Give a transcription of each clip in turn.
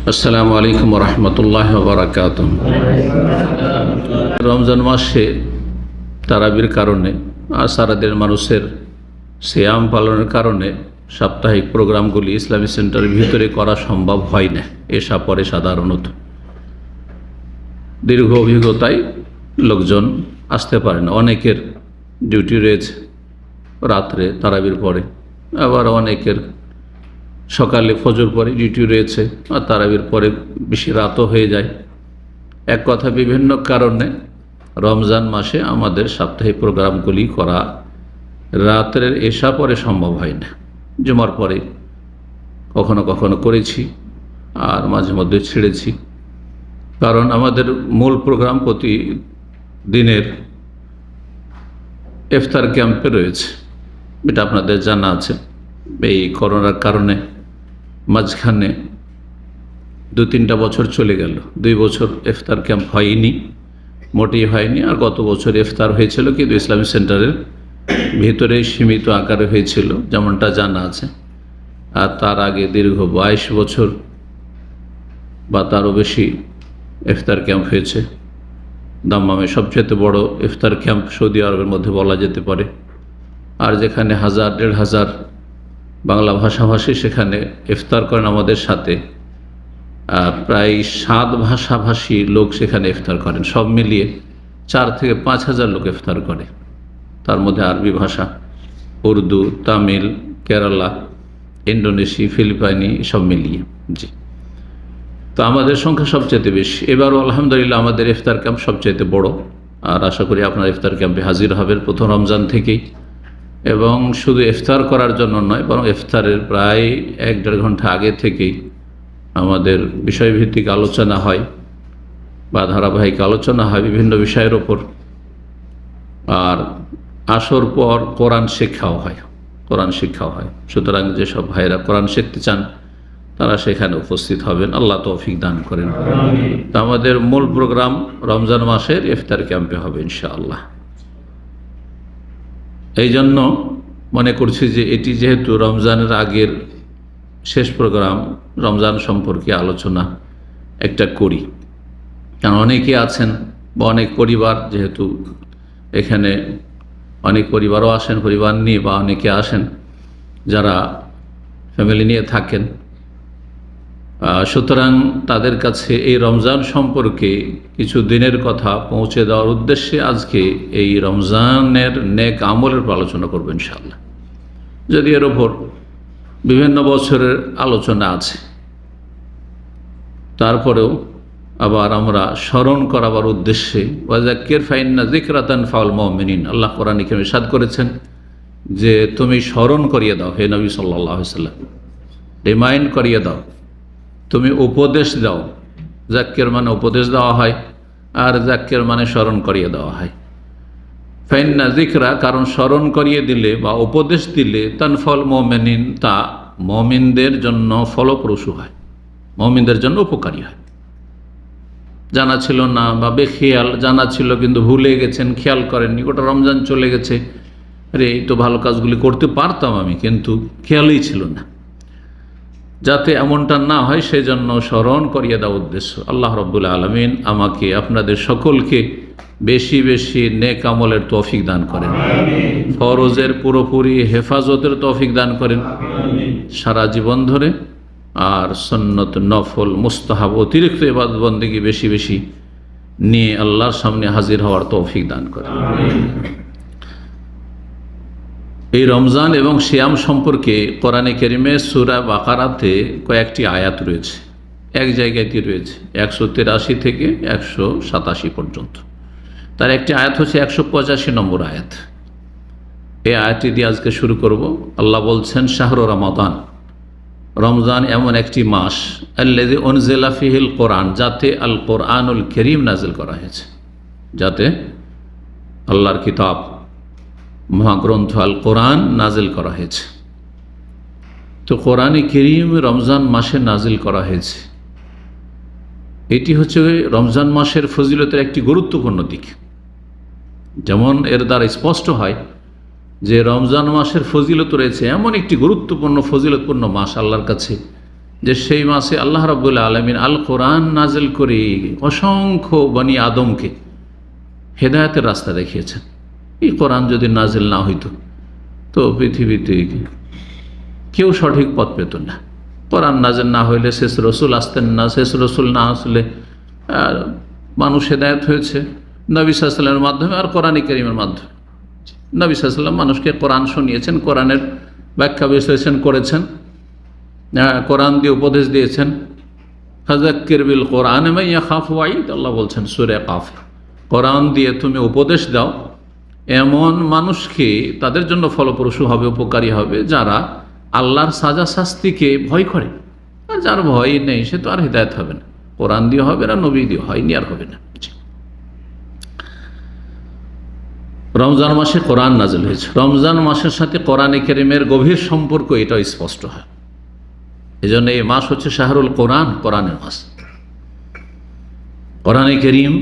আসসালামু আলাইকুম রহমতুল্লাহ বারাকাতুহ। রমজান মাসে তারাবির কারণে আর সারাদিন মানুষের সিয়াম পালনের কারণে সাপ্তাহিক প্রোগ্রামগুলি ইসলামী সেন্টারের ভিতরে করা সম্ভব হয় না। এসা পরে সাধারণত দীর্ঘ অভিজ্ঞতায় লোকজন আসতে পারে না। অনেকের ডিউটি রয়েছে রাত্রে তারাবির পরে, আবার অনেকের সকালে ফজর পরে ডিউটি রয়েছে আর তারাবির পরে বেশি রাতও হয়ে যায়। এক কথা, বিভিন্ন কারণে রমজান মাসে আমাদের সাপ্তাহিক প্রোগ্রামগুলি করা রাত্রের এশা পরে সম্ভব হয় না। জুমার পরে কখনো কখনো করেছি আর মাঝে মধ্যে ছেড়েছি, কারণ আমাদের মূল প্রোগ্রাম প্রতি দিনের ইফতার ক্যাম্পে রয়েছে। এটা আপনাদের জানা আছে। এই করোনার কারণে মাঝখানে 2-3টা বছর চলে গেল, 2 বছর ইফতার ক্যাম্প হয়নি, মোটেই হয়নি। আর গত বছর ইফতার হয়েছিল, কিন্তু ইসলামী সেন্টারের ভিতরে সীমিত আকারে হয়েছিল, যেমনটা জানা আছে। আর তার আগে দীর্ঘ 22 বছর বা তারও বেশি ইফতার ক্যাম্প হয়েছে। দাম্মামে সবচেয়ে বড় ইফতার ক্যাম্প সৌদি আরবের মধ্যে বলা যেতে পারে। আর যেখানে 1000-1500 বাংলা ভাষাভাষী সেখানে ইফতার করেন আমাদের সাথে। প্রায় 7 ভাষাভাষী লোক সেখানে ইফতার করেন। সব মিলিয়ে 4 থেকে 5,000 লোক ইফতার করে। তার মধ্যে আরবি ভাষা, উর্দু, তামিল, কেরালা, ইন্দোনেশি, ফিলিপাইনি সব মিলিয়ে। জি, তো আমাদের সংখ্যা সবচেয়ে বেশি। এবারও আলহামদুলিল্লাহ আমাদের ইফতার ক্যাম্প সবচেয়ে বড়। আর আশা করি আপনারা ইফতার ক্যাম্পে হাজির হবেন প্রথম রমজান থেকেই। এবং শুধু ইফতার করার জন্য নয়, বরং ইফতারের প্রায় 1-1.5 ঘন্টা আগে থেকেই আমাদের বিষয়ভিত্তিক আলোচনা হয় বা ধারাবাহিক আলোচনা হয় বিভিন্ন বিষয়ের ওপর। আর আসর পর কোরআন শিক্ষাও হয়। সুতরাং যেসব ভাইরা কোরআন শিখতে চান তারা সেখানে উপস্থিত হবেন। আল্লাহ তৌফিক দান করেন। তো আমাদের মূল প্রোগ্রাম রমজান মাসের ইফতার ক্যাম্পে হবে ইনশাআল্লাহ। এই জন্য মনে করছি যে এটি যেহেতু রমজানের আগের শেষ প্রোগ্রাম, রমজান সম্পর্কে আলোচনা একটা করি। কারণ অনেকে আছেন বা অনেক পরিবার, যেহেতু এখানে অনেক পরিবারও আসেন, পরিবার নিয়ে, বা অনেকে আসেন যারা ফ্যামিলি নিয়ে থাকেন। সুতরাং তাদের কাছে এই রমজান সম্পর্কে কিছু দিনের কথা পৌঁছে দেওয়ার উদ্দেশ্যে আজকে এই রমজানের নেক আমলের আলোচনা করব ইনশাআল্লাহ। যদি এর ওপর বিভিন্ন বছরের আলোচনা আছে, তারপরেও আবার আমরা স্মরণ করাবার উদ্দেশ্যে ওয়াযাক্কির ফাইন্না যিকরা তানফাউল মুমিনিন, আল্লাহ কোরআনে কারীমে ইরশাদ করেছেন যে তুমি স্মরণ করিয়ে দাও হে নবী সাল্লাল্লাহু আলাইহি ওয়াসাল্লাম, রিমাইন্ড করিয়ে দাও, তুমি উপদেশ দাও। জাক্কির মানে উপদেশ দেওয়া হয়, আর জাক্কির মানে স্মরণ করিয়ে দেওয়া হয়। ফাইন্না যিকরা, কারণ স্মরণ করিয়ে দিলে বা উপদেশ দিলে তানফাউল মুমিনিন, তা মুমিনদের জন্য ফলপ্রসূ হয়, মুমিনদের জন্য উপকারী হয়। জানা ছিল না বা বেখেয়াল, জানা ছিল কিন্তু ভুলে গেছেন, খেয়াল করেননি, গোটা রমজান চলে গেছে, আরে এই তো ভালো কাজগুলি করতে পারতাম আমি, কিন্তু খেয়ালই ছিল না। যাতে এমনটা না হয় সেজন্য স্মরণ করিয়ে দেওয়া উদ্দেশ্য। আল্লাহ রাব্বুল আলামিন আমাকে আপনাদের সকলকে বেশি বেশি নেক আমলের তৌফিক দান করেন, ফরজের পুরোপুরি হেফাজতের তৌফিক দান করেন সারা জীবন ধরে, আর সুন্নত, নফল, মুস্তাহাব, অতিরিক্ত ইবাদত বন্দেগী বেশি বেশি নিয়ে আল্লাহর সামনে হাজির হওয়ার তৌফিক দান করেন। এই রমজান এবং সিয়াম সম্পর্কে কোরআনে কারিমে সূরা বাকারাতে কয়েকটি আয়াত রয়েছে। এক জায়গাতে রয়েছে 183 থেকে 187 পর্যন্ত। তার একটি আয়াত হচ্ছে 185 নম্বর আয়াত। এই আয়াতটি দিয়ে আজকে শুরু করব। আল্লাহ বলছেন, শাহরু রমাদান, রমজান এমন একটি মাস, আল্লাযী উনজিলা ফীহিল কোরআন, যাতে আল কোরআনুল কারীম নাজিল করা হয়েছে, যাতে আল্লাহর কিতাব মহাগ্রন্থ আল কোরআন নাজিল করা হয়েছে। তো কোরআনে কারীম রমজান মাসে নাজিল করা হয়েছে, এটি হচ্ছে রমজান মাসের ফজিলতের একটি গুরুত্বপূর্ণ দিক। যেমন এর দ্বারা স্পষ্ট হয় যে রমজান মাসের ফজিলত রয়েছে, এমন একটি গুরুত্বপূর্ণ ফজিলতপূর্ণ মাস আল্লাহর কাছে যে সেই মাসে আল্লাহ রাব্বুল আলামিন আল কোরআন নাজিল করে অসংখ্য বনি আদমকে হেদায়েতের রাস্তা দেখিয়েছেন। এই কোরআন যদি নাজিল না হইতো তো পৃথিবীতে কেউ সঠিক পথ পেত না। কোরআন নাজিল না হইলে শেষ রসুল আসতেন না, শেষ রসুল না আসলে মানুষ হেদায়েত হয়েছে নবী সাল্লাল্লাহু আলাইহি ওয়াসাল্লামের মাধ্যমে আর কোরআনে কারীমের মাধ্যমে। নবী সাল্লাল্লাহু আলাইহি ওয়াসাল্লাম মানুষকে কোরআন শুনিয়েছেন, কোরআনের ব্যাখ্যা বিশ্লেষণ করেছেন, কোরআন দিয়ে উপদেশ দিয়েছেন। ফাযাক্কির বিল কোরআন মান ইয়াখাফু ওয়াঈদ, আল্লাহ বলছেন সূরা কাফ, কোরআন দিয়ে তুমি উপদেশ দাও এমন মানুষকে, তাদের জন্য ফলপ্রসূ হবে, উপকারী হবে যারা আল্লাহর সাজা শাস্তিকে ভয় করে। আর যার ভয় নেই সে তো আর হিদায়াত হবে না, কোরআন দিয়ে হবে না, নবী দিয়ে হয়নি আর হবে না। রমজান মাসে কোরআন নাজিল হয়েছে। রমজান মাসের সাথে কোরআনে কারীমের গভীর সম্পর্ক এটাও স্পষ্ট হয়। এই জন্য এই মাস হচ্ছে শাহরুল কোরআন, কোরআনের মাস। কোরআনে কারীম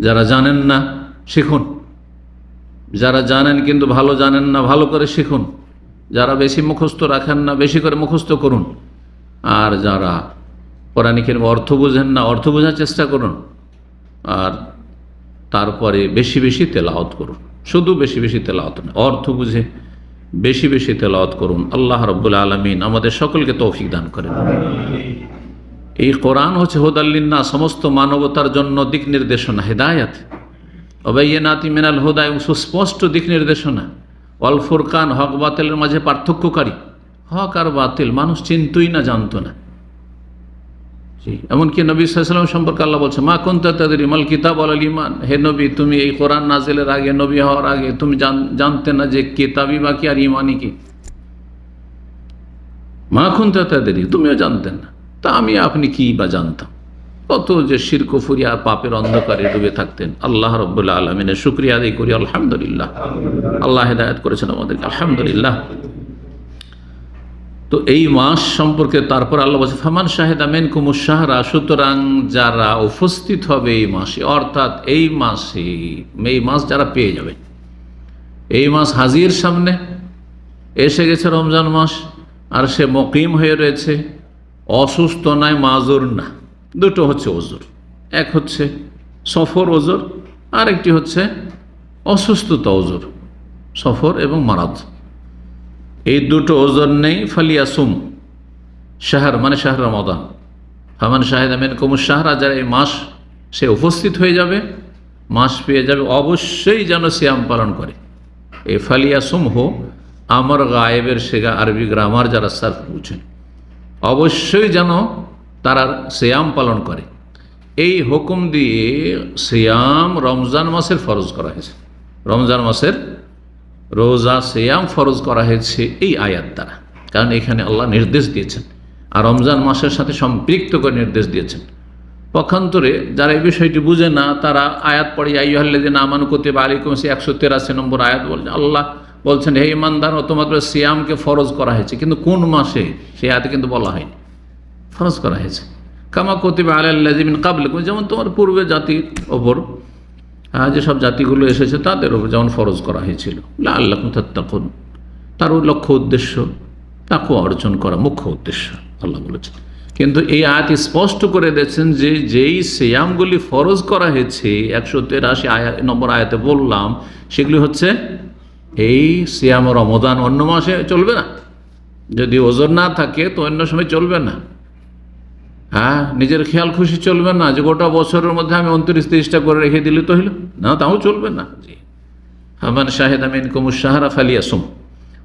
যারা জানেন না শিখুন, যারা জানেন কিন্তু ভালো জানেন না ভালো করে শিখুন, যারা বেশি মুখস্থ রাখেন না বেশি করে মুখস্থ করুন, আর যারা কোরআনে কারীম অর্থ বুঝেন না অর্থ বোঝার চেষ্টা করুন, আর তারপরে বেশি বেশি তেলাওয়াত করুন। শুধু বেশি বেশি তেলাওয়াত না, অর্থ বুঝে বেশি বেশি তেলাওয়াত করুন। আল্লাহ রাব্বুল আলামিন আমাদের সকলকে তৌফিক দান করেন। এই কোরআন হচ্ছে হুদাল লিন্নাস, সমস্ত মানবতার জন্য দিক নির্দেশনা, হেদায়াত, ওয়াবাইয়িনাতি মিনাল হুদা, এবং সুস্পষ্ট দিক নির্দেশনা, ওয়াল ফুরকান, হক বাতিলের মাঝে পার্থক্যকারী। হক আর বাতিল মানুষ চিনতই না, জানতো না। এমনকি নবী সাল্লাল্লাহু আলাইহি ওয়াসাল্লাম সম্পর্কে আল্লাহ বলছে মা কুনতা তাদরি মাল কিতাব ওয়াল ঈমান, হে নবী তুমি এই কোরআন নাজিলের আগে, নবী হওয়ার আগে তুমি জানতে না যে কিতাবই বা কি আর ঈমানই কি। মা কুনতা তাদরি, তুমিও জানতেন না, তা আমি আপনি কি বা জানতাম। কত যে শিরক কুফরি আর পাপের অন্ধকারে ডুবে থাকতেন। আল্লাহ রাব্বুল আলামিনের শুকরিয়া আদায় করি, আলহামদুলিল্লাহ। আল্লাহ হেদায়েত করেছেন আমাদেরকে, আলহামদুলিল্লাহ। তো এই মাস সম্পর্কে তারপর আল্লাহ বলছে ফামান শাহিদা মিনকুমুশ শাহরা, সুতরাং যারা উপস্থিত হবে এই মাসে, অর্থাৎ এই মাসে, এই মাস যারা পেয়ে যাবে, এই মাস হাজির সামনে এসে গেছে রমজান মাস, আর সে মুকিম হয়ে রয়েছে, অসুস্থ নয়, মাজুর না, দুটো হচ্ছে ওজর। এক হচ্ছে সফর ওজর, আর একটি হচ্ছে অসুস্থতা ওজর, সফর এবং মারাদ। এই দুটো ওজন নেই। ফালিয়াসুম শাহর মানে শাহর রমাদান, ফামান শাহিদা মিনকুমুশ শাহরা, যারা এই মাস সে উপস্থিত হয়ে যাবে, মাস পেয়ে যাবে, অবশ্যই যেন সিয়াম পালন করে। এই ফালিয়াসুম হো আমর গায়েবের শেখা আরবি গ্রামার যারা সার্ফ বুঝেন, অবশ্যই যেন তারা সিয়াম পালন করে। এই হুকুম দিয়ে সিয়াম রমজান মাসের ফরজ করা হয়েছে, রমজান মাসের রোজা সিয়াম ফরজ করা হয়েছে এই আয়াত দ্বারা। কারণ এখানে আল্লাহ নির্দেশ দিয়েছেন, আর রমজান মাসের সাথে সম্পৃক্ত করে নির্দেশ দিয়েছেন। পক্ষান্তরে যারা এই বিষয়টি বুঝে না, তারা আয়াত পড়ে আইয়ুহাল্লাযীনা আমানু কুতিবা আলাইকুম, 183 নম্বর আয়াত বলছে, আল্লাহ বলছেন হে ঈমানদার তোমাদের সিয়ামকে ফরজ করা হয়েছে, কিন্তু কোন মাসে সেই আয়াতে কিন্তু বলা হয়নি। ফরজ করা হয়েছে কামা কুতিবা আলাল্লাযীনা মিন ক্বাবলিকুম, যেমন তোমার পূর্বে জাতির ওপর, যেসব জাতিগুলো এসেছে তাদের ওপর যেমন ফরজ করা হয়েছিল, লাআল্লাকুম তাত্তাকুন, তার লক্ষ্য উদ্দেশ্য তাকওয়া অর্জন করা মুখ্য উদ্দেশ্য আল্লাহ বলেছেন। কিন্তু এই আয়াত স্পষ্ট করে দিয়েছেন যে যেই সিয়ামগুলি ফরজ করা হয়েছে 183 নম্বর আয়াতে বললাম, সেগুলি হচ্ছে এই সিয়াম রমজান, অন্য মাসে চলবে না। যদি ওজর না থাকে তো অন্য সময় চলবে না। নিজের খেয়াল খুশি চলবে না, যে গোটা বছরের মধ্যে আমি 29-30টা করে রেখে দিলে তো হইল না, তাও চলবে না। জি, ফামান শাহিদা মিনকুমুশ শাহরা ফালিয়াসুম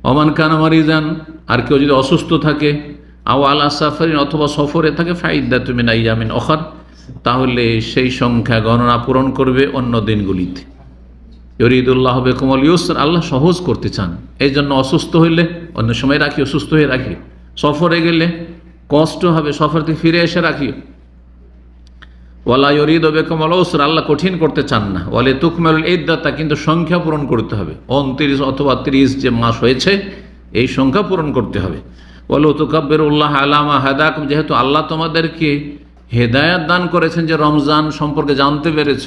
ওমান কানা মারিজান, আর কেউ যদি অসুস্থ থাকে, আও আলা সাফারিন, অথবা সফরে থাকে, ফাইদ্দাতুম মিন আইয়ামিন উখর, তাহলে সেই সংখ্যা গণনা পূরণ করবে অন্য দিনগুলিতে। ইউরিদুল্লাহ বিকুমুল ইউসর, আল্লাহ সহজ করতে চান, এই জন্য অসুস্থ হইলে অন্য সময় রাখি, অসুস্থ হয়ে রাখি, সফরে গেলে কষ্ট হবে, সফর থেকে ফিরে এসে রাখি। ওয়ালা ইউরিদু বিকুমুল উসর, আল্লাহ কঠিন করতে চান না। ওয়ালি তুকমিলুল ইদ্দাতা, কিন্তু সংখ্যা পূরণ করতে হবে, 29 অথবা 30 যে মাস হয়েছে এই সংখ্যা পূরণ করতে হবে। ওয়ালা তুকাব্বিরুল্লাহ আলা মা হাদাকুম, যেহেতু আল্লাহ তোমাদেরকে হেদায়েত দান করেছেন, যে রমজান সম্পর্কে জানতে পেরেছ,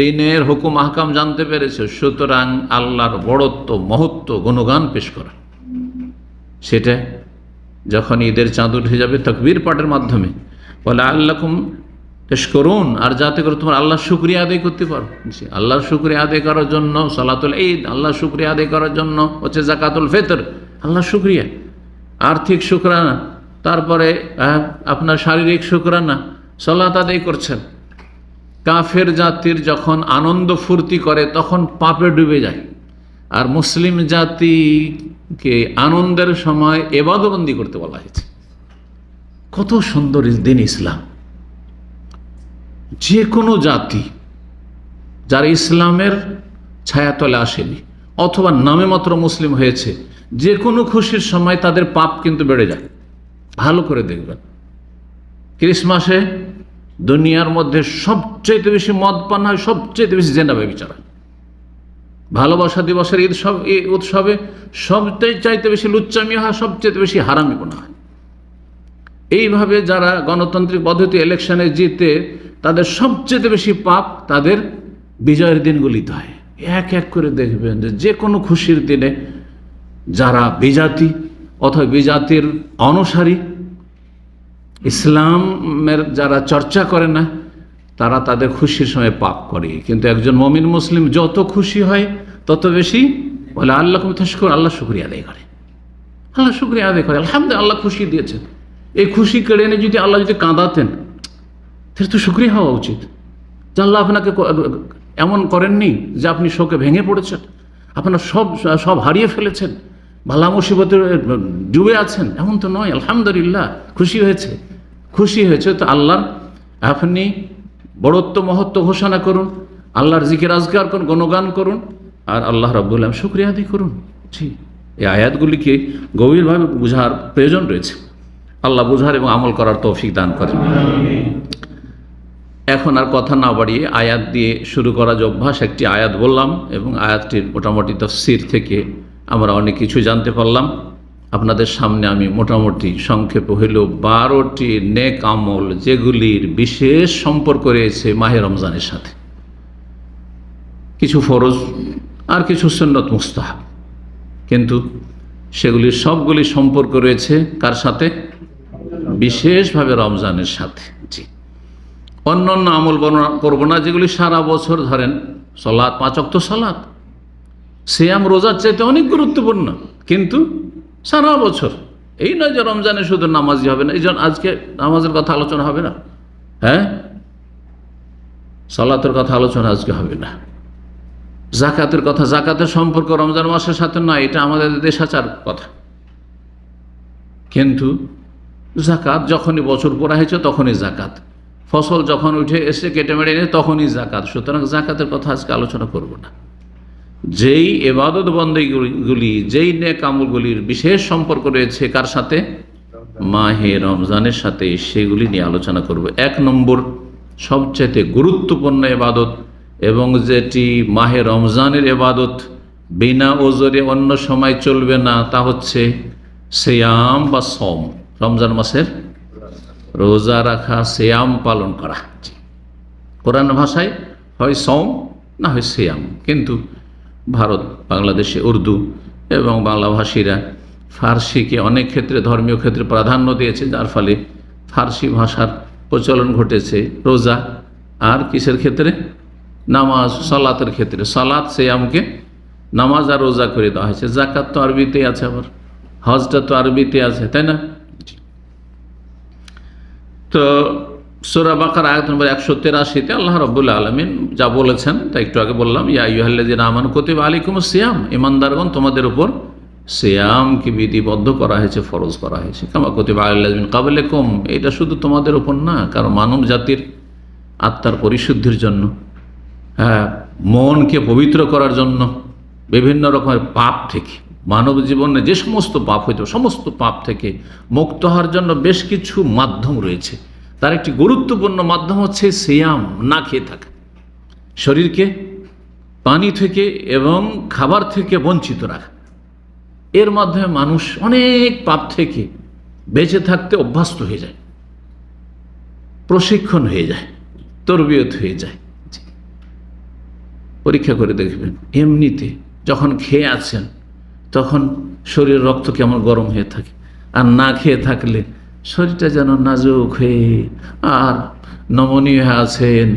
দিনের হুকুম আহকাম জানতে পেরেছ, সুতরাং আল্লাহর বড়ত্ব, মহত্ব, গুণগান পেশ করা, সেটা যখন ঈদের চাঁদ উঠে যাবে তাকবীর পাঠের মাধ্যমে, বলে আল্লাকুম তাশকুরুন, আর যাতে করে তোমার আল্লাহর শুকরিয়া আদায় করতে পারো। আল্লাহর শুকরিয়া আদায় করার জন্য সালাতুল ঈদ, আল্লাহর শুকরিয়া আদায় করার জন্য হচ্ছে যাকাতুল ফিতর, আল্লাহর শুকরিয়া, আর্থিক শুকরানা, তারপরে আপনার শারীরিক শুকরানা, সালাত আদায় করছেন। কাফের জাতির যখন আনন্দ ফুর্তি করে তখন পাপে ডুবে যায়, আর মুসলিম জাতিকে আনন্দের সময় ইবাদতবন্দি করতে বলা হয়েছে। কত সুন্দর দিন ইসলাম। যে কোনো জাতি যারা ইসলামের ছায়াতলে আসেনি অথবা নামে মাত্র মুসলিম হয়েছে, যে কোনো খুশির সময় তাদের পাপ কিন্তু বেড়ে যায়। ভালো করে দেখবেন, ক্রিসমাসে দুনিয়ার মধ্যে সবচেয়ে বেশি মদ পান হয়, সবচেয়ে বেশি জেনা ব্যভিচার হয়। ভালোবাসা দিবসের উৎসবে সবচেয়ে চাইতে বেশি লুচ্চামি হয়, সবচেয়ে বেশি হারামি গোনা হয়। এইভাবে যারা গণতান্ত্রিক পদ্ধতি ইলেকশনে জিতে তাদের সবচেয়ে বেশি পাপ তাদের বিজয়ের দিনগুলিতে হয়। এক এক করে দেখবেন যে কোনো খুশির দিনে যারা বিজাতি অথবা বিজাতির অনুসারী, ইসলামের যারা চর্চা করে না, তারা তাদের খুশির সময় পাপ করে। কিন্তু একজন মুমিন মুসলিম যত খুশি হয় তত বেশি বলে আল্লাহকুম তাশকুরুন, আল্লাহ শুকরিয়া আদায় করে, আল্লাহ শুকরিয়া আদায় করে, আলহামদুলিল্লাহ আল্লাহ খুশি দিয়েছেন। এই খুশি কেড়ে এনে যদি আল্লাহ যদি কাঁদাতেন তাহলে তো শুকরিয়া হওয়া উচিত যে আল্লাহ আপনাকে এমন করেননি যে আপনি শোকে ভেঙে পড়েছেন, আপনার সব হারিয়ে ফেলেছেন, বালা মুসিবতে ডুবে আছেন, এমন তো নয়। আলহামদুলিল্লাহ খুশি হয়েছে, খুশি হয়েছে তো আল্লাহর আপনি বড়ত্ব মহত্ব ঘোষণা করুন, আল্লাহর জিকির আজকার করুন, গুণগান করুন, আর আল্লাহ রাব্বুল আলামিন শুকরিয়া আদায় করুন। জি, এই আয়াতগুলিকে গভীরভাবে বোঝার প্রয়োজন রয়েছে। আল্লাহ বোঝার এবং আমল করার তৌফিক দান করেন। এখন আর কথা না বাড়িয়ে আয়াত দিয়ে শুরু করা যে অভ্যাস, একটি আয়াত বললাম এবং আয়াতটির মোটামুটি তাফসীর থেকে আমরা অনেক কিছু জানতে পারলাম। আপনাদের সামনে আমি মোটামুটি সংক্ষেপে হইলেও 12টি নেক আমল যেগুলির বিশেষ সম্পর্ক রয়েছে মাহে রমজানের সাথে, কিছু ফরজ আর কিছু সুন্নত মুস্তাহাব, কিন্তু সেগুলির সবগুলি সম্পর্ক রয়েছে কার সাথে? বিশেষভাবে রমজানের সাথে। জি, অন্য অন্য আমল বর্ণনা করবো না যেগুলি সারা বছর ধরেন, সালাত, 5 ওয়াক্ত সালাত, সিয়াম রোজার চাইতে অনেক গুরুত্বপূর্ণ, কিন্তু সারা বছর। এই নয় যে রমজানে শুধু নামাজই হবে না, এই জন্য আজকে নামাজের কথা আলোচনা হবে না, হ্যাঁ, সালাতের কথা আলোচনা আজকে হবে না, জাকাতের কথা, জাকাতের সম্পর্ক রমজান মাসের সাথে নয়, এটা আমাদের দেশাচার কথা। কিন্তু জাকাত যখনই বছর পুরা হয়েছে তখনই জাকাত, ফসল যখন উঠে এসে কেটে মেরে এনে তখনই জাকাত। সুতরাং জাকাতের কথা আজকে আলোচনা করব না। যেই ইবাদত বন্দেগীগুলি, যেই নেক আমলগুলির বিশেষ সম্পর্ক রয়েছে কার সাথে? মাহে রমজানের সাথে, সেগুলি নিয়ে আলোচনা করব। 1 নম্বর সবচেয়ে গুরুত্বপূর্ণ ইবাদত এবং যেটি মাহে রমজানের ইবাদত, বিনা ওজরে অন্য সময় চলবে না, তা হচ্ছে সিয়াম বা সম, রমজান মাসের রোজা রাখা, সিয়াম পালন করা। কোরআন ভাষায় হয় সম না হয় সিয়াম, কিন্তু ভারত, বাংলাদেশে উর্দু এবং বাংলাভাষীরা ফার্সিকে অনেক ক্ষেত্রে ধর্মীয় ক্ষেত্রে প্রাধান্য দিয়েছে, যার ফলে ফার্সি ভাষার প্রচলন ঘটেছে রোজা আর কিসের ক্ষেত্রে? নামাজ, সালাতের ক্ষেত্রে। সালাত, সিয়ামকে নামাজ আর রোজা করে দেওয়া হয়েছে। জাকাত তো আরবিতে আছে, আবার হজটা তো আরবিতে আছে, তাই না? তো সূরা বাকারা আয়াত নম্বর 183-তে আল্লাহ রাব্বুল আলামিন যা বলেছেন তা একটু আগে বললাম, ইয়া আইয়ুহাল্লাযীনা আমানু কুতিবা আলাইকুমুস সিয়াম, ঈমানদারগণ তোমাদের উপর সিয়ামকে বিধিবদ্ধ করা হয়েছে, ফরজ করা হয়েছে, কামা কুতিবা আলাল্লাযীনা মিন ক্বাবলিকুম। এটা শুধু তোমাদের উপর না, কারণ মানব জাতির আত্মার পরিশুদ্ধির জন্য, হ্যাঁ, মনকে পবিত্র করার জন্য, বিভিন্ন রকমের পাপ থেকে, মানব জীবনে যে সমস্ত পাপ হইতো সমস্ত পাপ থেকে মুক্ত হওয়ার জন্য বেশ কিছু মাধ্যম রয়েছে। তার একটি গুরুত্বপূর্ণ মাধ্যম হচ্ছে সিয়াম, না খেয়ে থাকা, শরীরকে পানি থেকে এবং খাবার থেকে বঞ্চিত রাখা। এর মাধ্যমে মানুষ অনেক পাপ থেকে বেঁচে থাকতে অভ্যস্ত হয়ে যায়, প্রশিক্ষণ হয়ে যায়, তরবিয়ত হয়ে যায়। পরীক্ষা করে দেখবেন, এমনিতে যখন খেয়ে আছেন তখন শরীরের রক্ত কেমন গরম হয়ে থাকে, আর না খেয়ে থাকলে শরীরটা যেন নাজুক হয়ে আর নমনীয় হয়ে আছেন,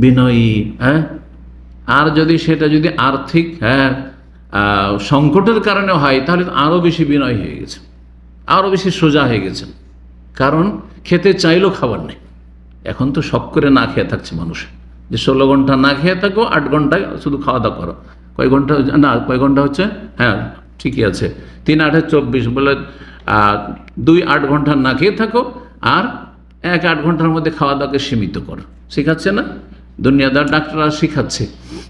বিনয়ী। হ্যাঁ, আর যদি সেটা যদি আর্থিক সংকটের কারণে হয় তাহলে তো আরও বেশি বিনয় হয়ে গেছে, আরও বেশি সোজা হয়ে গেছে। কারণ খেতে চাইলেও খাবার নেই। এখন তো শখ করে না খেয়ে থাকছে মানুষ, যে 16 ঘন্টা না খেয়ে থাকো, 8 ঘন্টায় শুধু খাওয়া দাওয়া করো। কয় ঘন্টা না, কয় ঘন্টা হচ্ছে, হ্যাঁ ঠিকই আছে, 3 8 24 বলে 2 8 ঘন্টা না খেয়ে থাকো, আর 1 8 ঘন্টার মধ্যে খাওয়া দাওয়াকে সীমিত করো। শেখাচ্ছে না দুনিয়াদার ডাক্তাররা, শেখাচ্ছে।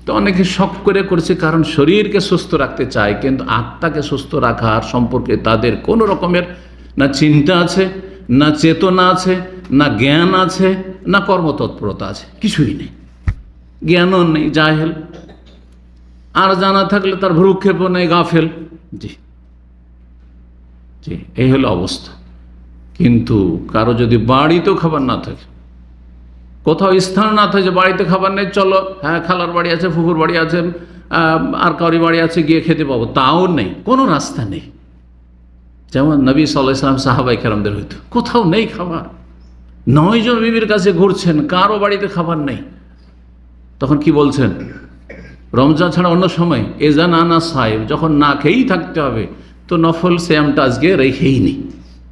তো অনেকে শখ করে করছে, কারণ শরীরকে সুস্থ রাখতে চায়, কিন্তু আত্মাকে সুস্থ রাখার সম্পর্কে তাদের কোনো রকমের না চিন্তা আছে, না চেতনা আছে, না জ্ঞান আছে, না কর্মতৎপরতা আছে, কিছুই নেই। জ্ঞানও নেই, জাহেল। আর জানা থাকলে তার ভ্রুক্ষেপও নেই, গাফেল। জি জি, এই হলো অবস্থা। কিন্তু কারো যদি বাড়িতেও খাবার না থাকে, কোথাও স্থান না থাকে যে বাড়িতে খাবার নেই, চলো হ্যাঁ খালার বাড়ি আছে, ফুফুর বাড়ি আছে, আর কারি বাড়ি আছে, গিয়ে খেতে পাবো, তাও নেই, কোনো রাস্তা নেই। যেমন নবী সাল্লাল্লাহু আলাইহি ওয়াসাল্লাম সাহাবায়ে কেরামদের হইতো, কোথাও নেই খাবার। 9 জন বিবির কাছে ঘুরছেন, কারো বাড়িতে খাবার নেই। তখন কি বলছেন? রমজান ছাড়া অন্য সময় এজান আনা সাহেব, যখন না খেয়েই থাকতে হবে তো নফল সিয়ামটা আজকে রেখেই নি,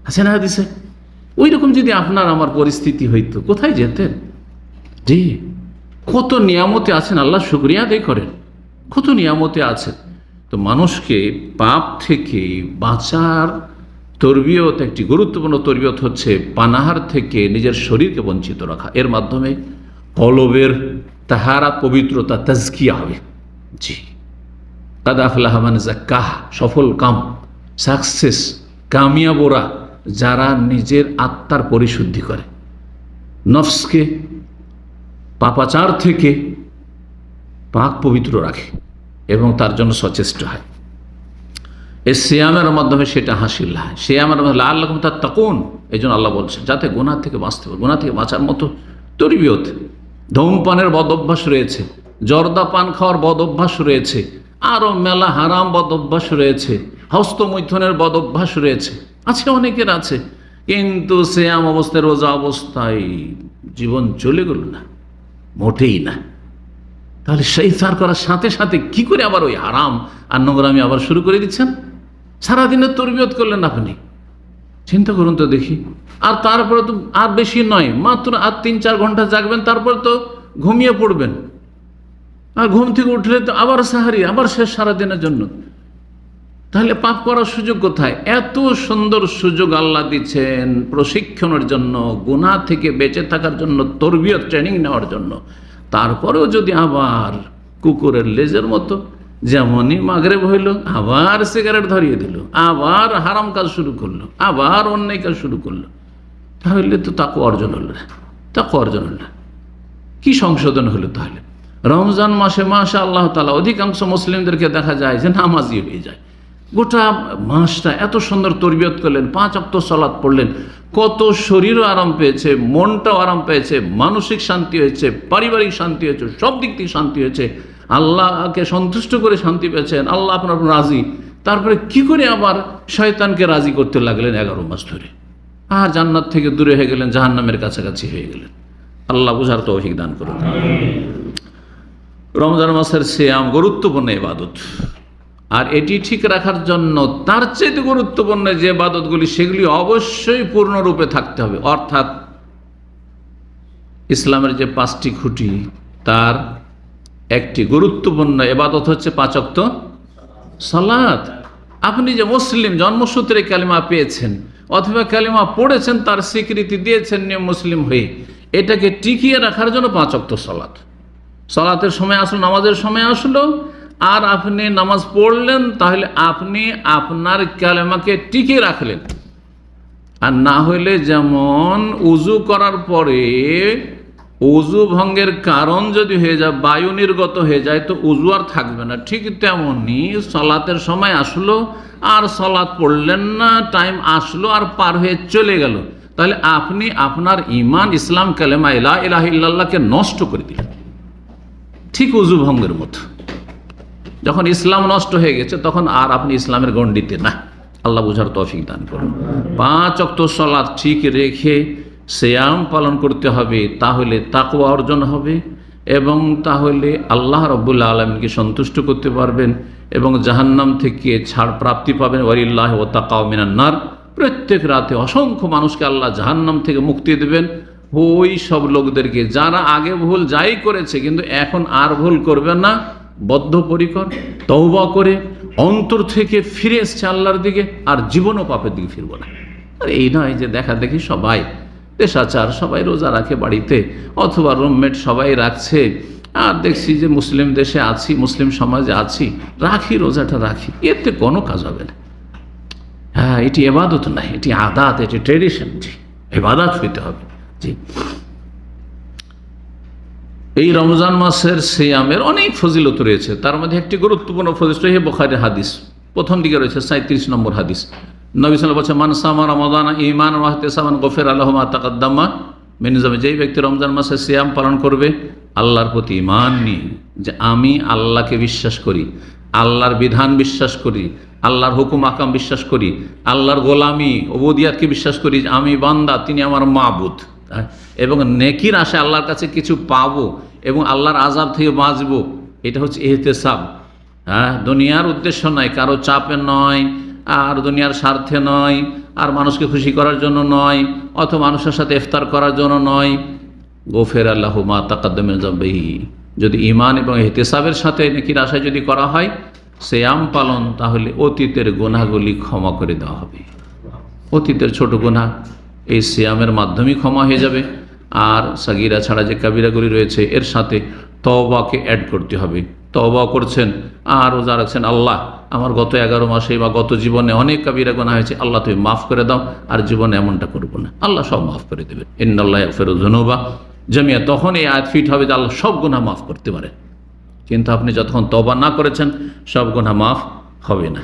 আছে না হাদিসে? ওই রকম যদি আপনার আমার পরিস্থিতি হইতো, কোথায় যেতেন? জি, কত নিয়ামতে আছেন, আল্লাহ শুকরিয়া আদায় করেন, কত নিয়ামতে আছেন। তো মানুষকে পাপ থেকে বাঁচার তরবিয়ত, একটি গুরুত্বপূর্ণ তরবিয়ত হচ্ছে পানাহার থেকে নিজের শরীরকে বঞ্চিত রাখা। এর মাধ্যমে কলবের তাহারা, পবিত্রতা, তাজকিয়া হবে। জি, কাদ আফলাহা মান যাক্কাহা, সফল কাম, সাকসেস, কামিয়াবোরা যারা নিজের আত্মার পরিশুদ্ধি করে, নফসকে পাপাচার থেকে পাক পবিত্র রাখে এবং তার জন্য সচেষ্ট হয়। এই সিয়ামের মাধ্যমে সেটা হাসিল হয়। সিয়ামের মাধ্যমে লাআল্লাকুম তাত্তাকুন, এই জন্য আল্লাহ বলছেন যাতে গুনাহ থেকে বাঁচতে পারে। গুনাহ থেকে বাঁচার মতো তরবিয়ত। ধূমপানের বদ অভ্যাস রয়েছে, জর্দা পান খাওয়ার বদ অভ্যাস রয়েছে, আরও মেলা হারাম বদ অভ্যাস রয়েছে, হস্তমৈথুনের বদ অভ্যাস রয়েছে, আছে, অনেকের আছে। কিন্তু সিয়াম অবস্থায়, রোজা অবস্থায় জীবন চলে গেল না, মোটেই না। তাহলে সেই সার করার সাথে সাথে কি করে আবার ওই হারাম আর নোংরামি আবার শুরু করে দিচ্ছেন? সারাদিনের তরবিয়ত করলেন আপনি, চিন্তা করুন তো দেখি। আর তারপরে তো আর বেশি নয়, মাত্র আর 3 4 ঘন্টা জাগবেন, তারপর তো ঘুমিয়ে পড়বেন। আর ঘুম থেকে উঠলে তো আবার সাহারি, আবার শেষ সারাদিনের জন্য। তাহলে পাপ করার সুযোগ কোথায়? এত সুন্দর সুযোগ আল্লাহ দিচ্ছেন প্রশিক্ষণের জন্য, গুনাহ থেকে বেঁচে থাকার জন্য, তরবিয়ত ট্রেনিং নেওয়ার জন্য। তারপরেও যদি আবার কুকুরের লেজের মতো, যেমনই মাগরিব হইল আবার সিগারেট ধরিয়ে দিল, আবার হারাম কাজ শুরু করলো, আবার অন্যায় কাজ শুরু করলো, তাহলে তো তাকওয়া অর্জন হলো না। তাকওয়া অর্জন হলো না, কি সংশোধন হলো? তাহলে রমজান মাসে মাশাআল্লাহ তাআলা অধিকাংশ মুসলিমদেরকে দেখা যায় যে নামাজি হয়ে যায়। গোটা মাসটা এত সুন্দর তরবিয়ত করলেন, 5 ওয়াক্ত সালাত পড়লেন, কত শরীরও আরাম পেয়েছে, মনটাও আরাম পেয়েছে, মানসিক শান্তি হয়েছে, পারিবারিক শান্তি হয়েছে, সব দিক থেকে শান্তি হয়েছে, আল্লাহকে সন্তুষ্ট করে শান্তি পেয়েছেন, আল্লাহ আপনার রাজি। তারপরে কি করে আবার শয়তানকে রাজি করতে লাগলেন 11 মাস ধরে, আর জান্নাত থেকে দূরে হয়ে গেলেন, জাহান্নামের কাছাকাছি হয়ে গেলেন। আল্লাহ বুঝার তৌফিক দান করুন। রমজান মাসের সিয়াম গুরুত্বপূর্ণ ইবাদত, আর এটি ঠিক রাখার জন্য তার চেয়ে গুরুত্বপূর্ণ যে ইবাদতগুলি, সেগুলি অবশ্যই পূর্ণরূপে থাকতে হবে। অর্থাৎ ইসলামের যে 5টি খুঁটি, তার একটি গুরুত্বপূর্ণ ইবাদত হচ্ছে 5 ওয়াক্ত সালাত। আপনি যে মুসলিম, জন্মসূত্রে কালিমা পেয়েছেন অথবা কালিমা পড়েছেন, তার স্বীকৃতি দিয়েছেন নিয়ম মুসলিম হয়ে, এটাকে টিকিয়ে রাখার জন্য 5 ওয়াক্ত সালাত। সালাতের সময় আসলো, নামাজের সময় আসলো, আর আপনি নামাজ পড়লেন, তাহলে আপনি আপনার কালেমাকে টিকিয়ে রাখলেন। আর না হইলে যেমন উজু করার পরে উজু ভঙ্গের কারণ যদি হয়ে যায়, বায়ু নির্গত হয়ে যায়, তো উজু আর থাকবে না। ঠিক তেমনি সালাতের সময় আসলো আর সালাত পড়লেন না, টাইম আসলো আর পার হয়ে চলে গেল, তাহলে আপনি আপনার ইমান, ইসলাম, কালেমা লা ইলাহা ইল্লাল্লাহকে নষ্ট করে দিলেন, ঠিক উজু ভঙ্গের মতো। যখন ইসলাম নষ্ট হয়ে গেছে, তখন আর আপনি ইসলামের গণ্ডিতে না, আল্লাহ বুঝার তৌফিক দান করুন। 5 ওয়াক্ত সালাত ঠিক রেখে সিয়াম পালন করতে হবে, তাহলে তাকওয়া অর্জন হবে এবং তাহলে আল্লাহ রাব্বুল আলামিনকে সন্তুষ্ট করতে পারবেন এবং জাহান্নাম থেকে ছাড় প্রাপ্তি পাবেন। ওয়ালিল্লাহি ওয়াত্তাকাউ মিনান নার। প্রত্যেক রাতে অসংখ্য মানুষকে আল্লাহ জাহান্নাম থেকে মুক্তি দেবেন। ওই সব লোকদেরকে যারা আগে ভুল যাই করেছে কিন্তু এখন আর ভুল করবে না, বদ্ধপরিকর তওবা করে অন্তর থেকে ফিরে এসছে আল্লাহর দিকে, আর জীবনও পাপের দিকে ফিরবো না। আর এই নয় যে দেখা দেখি সবাই দেশাচার, সবাই রোজা রাখে বাড়িতে, অথবা রুমমেট সবাই রাখছে, আর দেখছি যে মুসলিম দেশে আছি, মুসলিম সমাজে আছি, রাখি রোজাটা রাখি, এতে কোনো কাজ হবে না। হ্যাঁ, এটি ইবাদত নয়, এটি আদাত, এটি ট্রেডিশন। জি, ইবাদত হইতে হবে। জি, এই রমজান মাসের সিয়ামের অনেক ফজিলত রয়েছে, তার মধ্যে একটি গুরুত্বপূর্ণ ফজিলত সহিহ বুখারীর হাদিস, প্রথম দিকে রয়েছে 37 নম্বর হাদিস। নবী সাল্লাল্লাহু আলাইহি ওয়াসাল্লাম বলেছেন, মান সামা রমাদানা ঈমানান ওয়া ইহতিসাবান গুফিরা লাহু মা তাকাদ্দামা মিন যামবি। যেই ব্যক্তি রমজান মাসে সিয়াম পালন করবে আল্লাহর প্রতি ঈমান নিয়ে, যে আমি আল্লাহকে বিশ্বাস করি, আল্লাহর বিধান বিশ্বাস করি, আল্লাহর হুকুম আকাম বিশ্বাস করি, আল্লাহর গোলামি উবুদিয়াতকে বিশ্বাস করি, যে আমি বান্দা, তিনি আমার মাবুদ, এবং নেকির আশায় আল্লাহর কাছে কিছু পাবো এবং আল্লাহর আযাব থেকে বাঁচবো। এটা হচ্ছে ইহতিসাব। হ্যাঁ, দুনিয়ার উদ্দেশ্য নয়, কারো চাপে নয়, আর দুনিয়ার স্বার্থে নয়, আর মানুষকে খুশি করার জন্য নয়, অথবা মানুষের সাথে ইফতার করার জন্য নয়। গুফিরা লাহু মা তাকাদ্দামা মিন যামবিহি। যদি ঈমান এবং ইহতিসাবের সাথে নেকির আশায় যদি করা হয় সিয়াম পালন, তাহলে অতীতের গুনাহগুলি ক্ষমা করে দেওয়া হবে। অতীতের ছোট গুনাহ এই সিয়ামের মাধ্যমেই ক্ষমা হয়ে যাবে। আর সাগীরা ছাড়া যে কাবিরাগুলি রয়েছে এর সাথে তওবাকে অ্যাড করতে হবে। তওবা করছেন আর রোজা রাখছেন, আল্লাহ আমার গত 11 মাসে বা গত জীবনে অনেক কাবিরা গুনাহ হয়েছে, আল্লাহ তুমি মাফ করে দাও, আর জীবনে এমনটা করবো না। আল্লাহ সব মাফ করে দেবেন। ইন্নাল্লাহা ইয়াগফিরু যুনুবা জামিআ। তখন এই আয়াত ফিট হবে যে আল্লাহ সব গুনাহ মাফ করতে পারে। কিন্তু আপনি যতক্ষণ তওবা না করেছেন সব গুনাহ মাফ হবে না।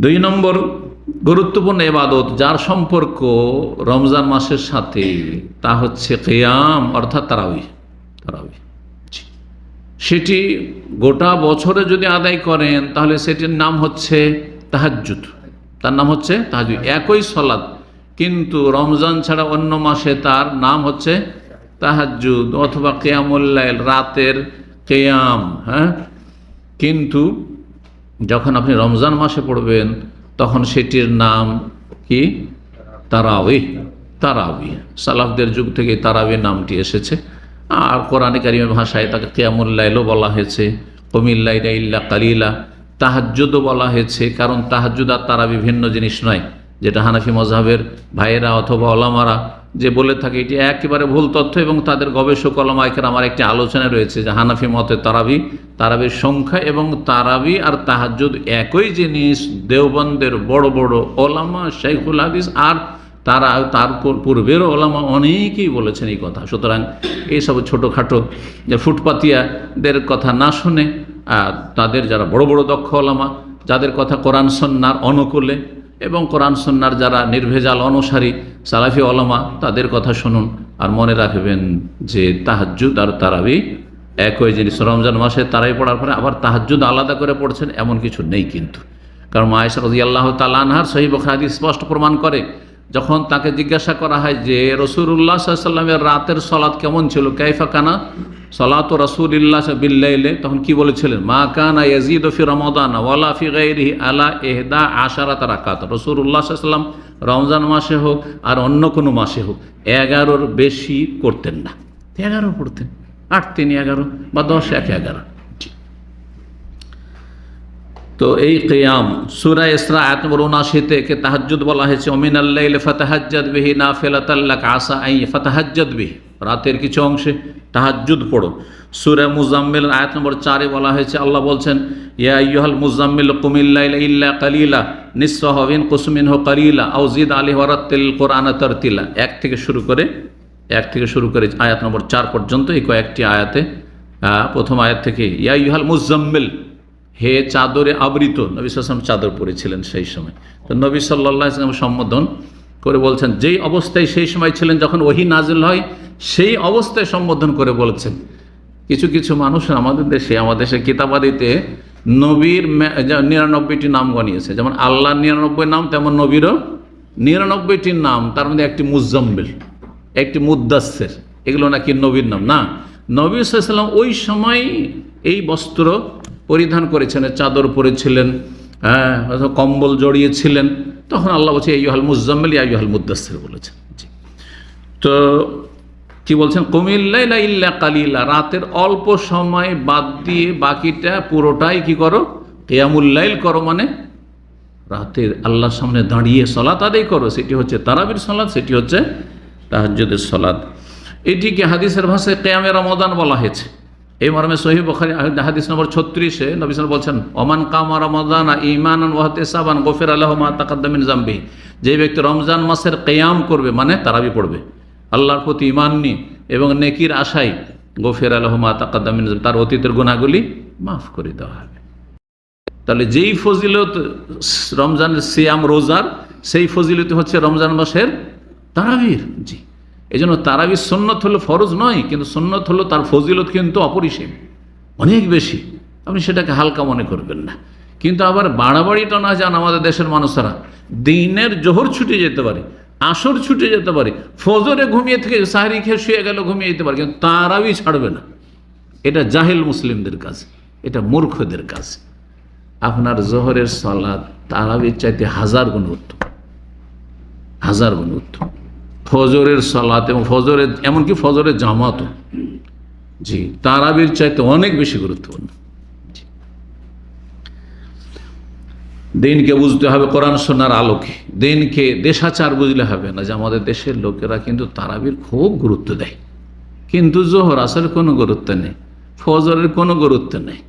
2 নম্বর গুরুত্বপূর্ণ ইবাদত যার সম্পর্ক রমজান মাসের সাথে, তা হচ্ছে কিয়াম অর্থাৎ তারাবিহ। সেটি গোটা বছরে যদি আদায় করেন তাহলে সেটির নাম হচ্ছে তাহাজ্জুদ। তার নাম হচ্ছে তাহাজ্জুদ, একই সালাত, কিন্তু রমজান ছাড়া অন্য মাসে তার নাম হচ্ছে তাহাজ্জুদ অথবা কিয়ামুল লাইল, রাতের কিয়াম। হ্যাঁ, কিন্তু যখন আপনি রমজান মাসে পড়বেন তখন সেটির নাম কি? তারাবিহ। তারাবিহ সালাফদের যুগ থেকে তারাবিহ নামটি এসেছে। আর কোরআনে কারিমের ভাষায় তাকে কিয়ামুল লাইলও বলা হয়েছে, কুমিল লাইলা ইল্লা কালিলা। তাহাজ্জুদও বলা হয়েছে, কারণ তাহাজ্জুদ আর তারাবিহ ভিন্ন জিনিস নয়, যেটা হানাফি মযহাবের ভাইয়েরা অথবা ওলামারা যে বলে থাকে এটি একেবারে ভুল তথ্য। এবং তাদের গবেষক ওলামায়ে আমার একটি আলোচনা রয়েছে যে হানাফি মতে তারাবির সংখ্যা এবং তারাবি আর তাহাজ্জুদ একই জিনিস। দেওবন্দের বড় বড় ওলামা, শাইখুল হাদিস আর তার পূর্বের ওলামা অনেকেই বলেছেন এই কথা। সুতরাং এইসব ছোটোখাটো যে ফুটপাতিয়াদের কথা না শুনে তাদের যারা বড় বড় দক্ষ ওলামা, যাদের কথা কোরআন সুন্নাহর অনুকূলে এবং কোরআন সুন্নাহর যারা নির্ভেজাল অনুসারী সালাফি ওলামা, তাদের কথা শুনুন। আর মনে রাখবেন যে তাহাজ্জুদ আর তারাবি একই জিনিস। রমজান মাসে তারাবি পড়ার পরে আবার তাহাজ্জুদ আলাদা করে পড়ছেন এমন কিছু নেই কিন্তু। কারণ আয়েশা রাদিয়াল্লাহু তাআলা আনহার সহিহ বুখারী হাদিস স্পষ্ট প্রমাণ করে, যখন তাকে জিজ্ঞাসা করা হয় যে রাসূলুল্লাহ সাল্লাল্লাহু আলাইহি ওয়াসাল্লামের রাতের সালাত কেমন ছিল, কাইফা কানা সালাতু রাসূলিল্লাহ বিল-লাইলি, তখন কি বলেছিলেন? মা কানা ইয়াজিদু ফি রমাদান ওয়ালা ফি গায়রিহি আলা 11 রাকাত। রাসূলুল্লাহ সাল্লাল্লাহু আলাইহি ওয়াসাল্লাম রমজান মাসে হোক আর অন্য কোনো মাসে হোক 11-র বেশি করতেন না। 11 পড়তেন, 8 3 11 বা 10 1 11। তো এই কিয়াম সূরা ইসরা আয়াত নম্বর 79 কে তাহাজ্জুদ বলা হয়েছে। ওমিনাল লাইলি ফাতাহাজ্জাদ বিহি নাফিলাতাল লাক আসা আন ফাতাহাজ্জাদ বিহি, রাতের কিছু অংশে তাহাজ্জুদ পড়ো। সূরা মুজাম্মিল আয়াত নম্বর 4 বলা হয়েছে, আল্লাহ বলছেন ইয়া আইয়ুহাল মুজাম্মিল কুমিল লাইলা ইল্লা কালিলা নিসফাহু আও ইনকুস মিনহু কালিলা আও জিদ আলাইহি ওয়ারাত্তিল কুরআনা তারতিলা। 1 থেকে শুরু করে আয়াত নম্বর 4 পর্যন্ত এই কয়েকটি আয়াতে, প্রথম আয়াত থেকে ইয়া আইয়ুহাল মুজাম্মিল, হে চাদরে আবৃত। নবী সাল্লাল্লাহু আলাইহি ওয়াসাল্লাম চাদর পরেছিলেন সেই সময়। তো নবী সাল্লাল্লাহু আলাইহি ওয়াসাল্লাম সম্বোধন করে বলছেন যেই অবস্থায় সেই সময় ছিলেন যখন ওহী নাজিল হয়, সেই অবস্থায় সম্বোধন করে বলেছেন। কিছু কিছু মানুষ আমাদের দেশে কিতাবাদিতে নবীর 99টি নাম গনিয়েছে, যেমন আল্লাহ 99 নাম, তেমন নবীরও 99টি নাম। তার মধ্যে একটি মুজাম্মিল, একটি মুদ্দাসসির, এগুলো নাকি নবীর নাম না। নবী সাল্লাল্লাহু আলাইহি ওয়াসাল্লাম ওই সময় এই বস্ত্র পরিধান করেছেন, চাদর পরেছিলেন, হ্যাঁ, কম্বল জড়িয়েছিলেন। তখন আল্লাহ বলছে আইয়ুহাল মুজাম্মিল ইয়া আইয়ুহাল মুদ্দাসসির বলেছেন। জি, তো কি বলছেন, কুমিল লাইলা ইল্লা কালিলা, রাতের অল্প সময় বাদ দিয়ে বাকিটা পুরোটাই কি করো, কিয়ামুল লাইল করো, মানে রাতের আল্লাহর সামনে দাঁড়িয়ে সালাত আদায় করো। সেটি হচ্ছে তারাবির সালাত, সেটি হচ্ছে তাহাজ্জুদের সালাত। এটিকে হাদিসের ভাষায় কিয়ামে রমাদান বলা হয়েছে। এই মর্মে সহিহ বুখারী হাদিস নম্বর 36-এ নবী সাল্লাল্লাহু আলাইহি ওয়াসাল্লাম বলছেন, ওমান কামা রমাদানা ঈমানান ওয়া ইহতিসাবান গুফিরা লাহু মা তাকাদ্দামা মিন যামবি। যে ব্যক্তি রমজান মাসের কিয়াম করবে, মানে তারাবি পড়বে, আল্লাহর প্রতি ঈমান নিয়ে এবং নেকির আশায়, গুফিরা লাহু মা তাকাদ্দামা মিন যামবি, তার অতীতের গুনাহগুলি মাফ করে দেওয়া হবে। তাহলে যেই ফজিলত রমজানের সিয়াম রোজার, সেই ফজিলত হচ্ছে রমজান মাসের তারাবির। জি, এই জন্য তারাবির সুন্নত হলো ফরজ নয়, কিন্তু সুন্নত হলো তার ফজিলত কিন্তু অপরিসীম, অনেক বেশি। আপনি সেটাকে হালকা মনে করবেন না। কিন্তু আবার বাড়াবাড়িটা না যান, আমাদের দেশের মানুষেরা দিনের জোহর ছুটে যেতে পারে, আসর ছুটে যেতে পারে, ফজরে ঘুমিয়ে থেকে সাহরি খেয়ে শুয়ে গেল, ঘুমিয়ে যেতে পারে, কিন্তু তারাবি ছাড়বে না। এটা জাহেল মুসলিমদের কাজ, এটা মূর্খদের কাজ। আপনার জোহরের সালাত তারাবির চাইতে 1000 গুণ উত্তম, 1000 গুণ উত্তম। ফজরের সালাত এবং ফজরের, এমনকি ফজরের জামাতও, জি, তারাবির চাইতে অনেক বেশি গুরুত্বপূর্ণ। দিনকে বুঝতে হবে কোরআন সুন্নাহর আলোকে, দিনকে দেশাচার বুঝলে হবে না। যে আমাদের দেশের লোকেরা কিন্তু তারাবির খুব গুরুত্ব দেয়, কিন্তু জোহর আসরের কোনো গুরুত্ব নেই, ফজরের কোনো গুরুত্ব নেই।